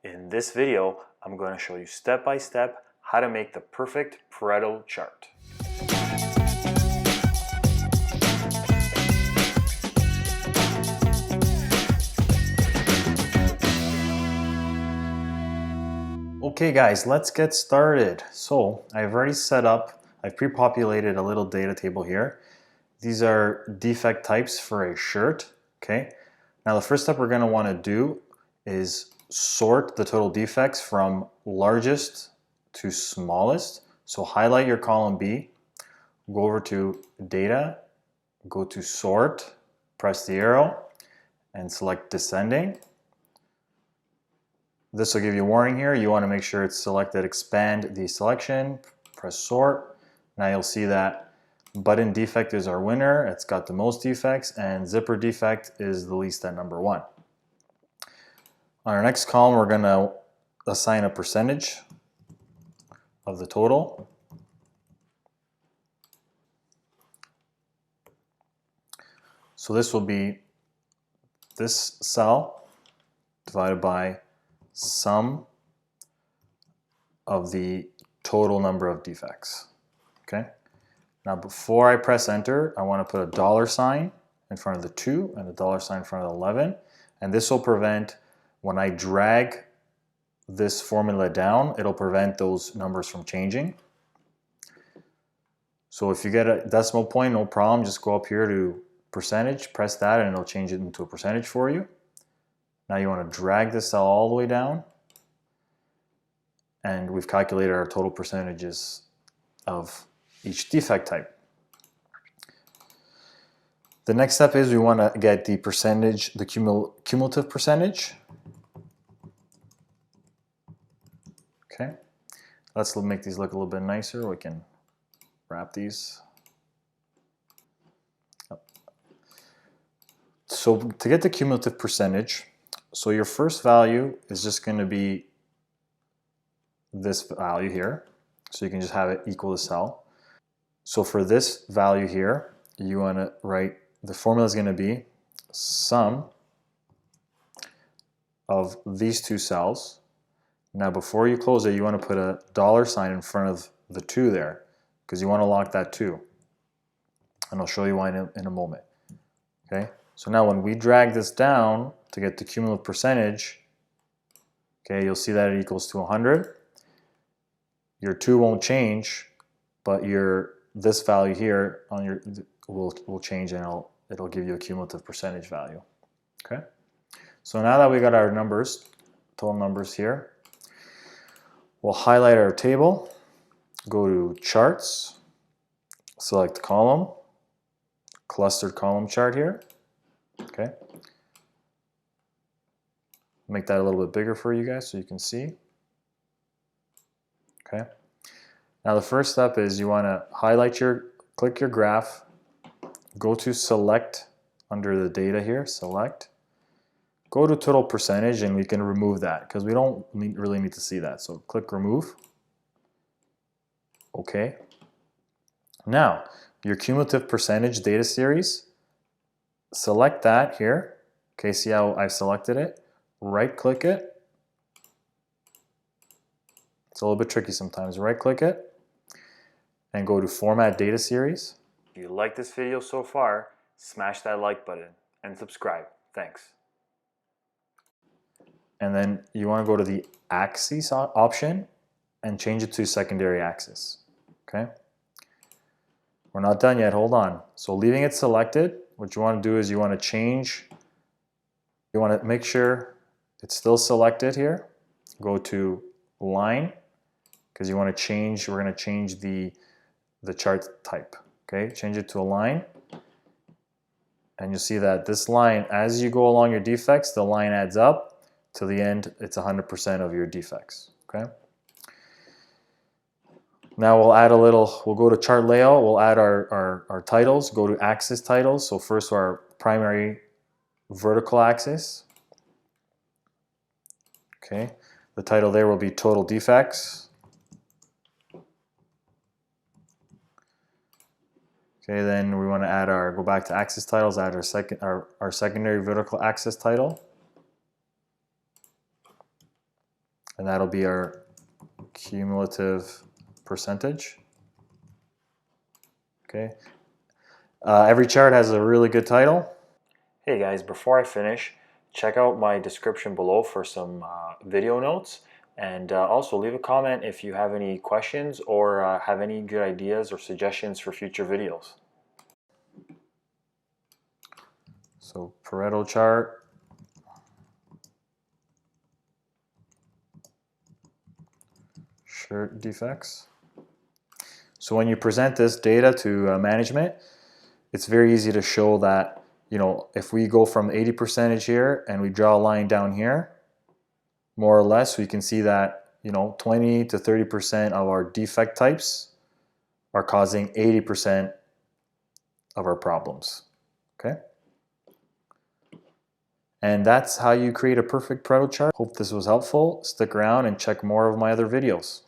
In this video, I'm going to show you step by step how to make the perfect Pareto chart. Okay guys, let's get started. So I've already set up, I've pre-populated a little data table here. These are defect types for a shirt, okay? Now the first step we're going to want to do is sort the total defects from largest to smallest. So highlight your column B, go over to data, go to sort, press the arrow, and select descending. This will give you a warning here. You want to make sure it's selected, expand the selection, press sort. Now you'll see that button defect is our winner. It's got the most defects, and zipper defect is the least at number 1. On our next column, we're going to assign a percentage of the total. So this will be this cell divided by sum of the total number of defects. Okay. Now before I press enter, I want to put a $sign in front of the 2 and a $sign in front of the 11, and this will prevent, when I drag this formula down, it'll prevent those numbers from changing. So if you get a decimal point, no problem, just go up here to percentage, press that, and it'll change it into a percentage for you. Now you want to drag this cell all the way down, and we've calculated our total percentages of each defect type. The next step is we want to get the percentage, the cumulative percentage. Okay, let's make these look a little bit nicer. We can wrap these. So to get the cumulative percentage, so your first value is just going to be this value here. So you can just have it equal the cell. So for this value here, you want to write, the formula is going to be sum of these two cells. Now before you close it, you want to put a $sign in front of the 2 there, because you want to lock that 2. And I'll show you why in a moment. Okay, so now when we drag this down to get the cumulative percentage, okay, you'll see that it equals to 100. Your 2 won't change, but this value here on your will change, and it'll give you a cumulative percentage value. Okay, so now that we got our numbers, total numbers here, we'll highlight our table, go to charts, select column, clustered column chart here. Okay, make that a little bit bigger for you guys so you can see. Okay, now the first step is you want to click your graph, go to select under the data here, select, go to total percentage, and we can remove that because we don't really need to see that. So click remove. Okay, now your cumulative percentage data series, select that here. Okay, see how I've selected it? Right click it. It's a little bit tricky sometimes. Right click it and go to Format Data Series. If you like this video so far, smash that like button and subscribe. Thanks. And then you want to go to the Axis option and change it to secondary axis. Okay? We're not done yet. Hold on. So leaving it selected, what you want to do is you want to make sure it's still selected here. Go to line, because you want to change, we're going to change the chart type. Okay, change it to a line, and you'll see that this line, as you go along your defects, the line adds up to the end. It's 100% of your defects. Okay, now we'll go to chart layout, we'll add our titles, go to axis titles. So first our primary vertical axis. Okay, the title there will be total defects. Okay, then we want to add go back to axis titles, add our secondary vertical axis title. and that'll be our cumulative percentage. Okay. Every chart has a really good title. Hey guys, before I finish, check out my description below for some video notes, and also leave a comment if you have any questions or have any good ideas or suggestions for future videos. So Pareto chart. Shirt defects. So when you present this data to management, it's very easy to show that, you know, if we go from 80% here and we draw a line down here, more or less, we can see that, you know, 20 to 30% of our defect types are causing 80% of our problems. Okay? And that's how you create a perfect Pareto chart. Hope this was helpful. Stick around and check more of my other videos.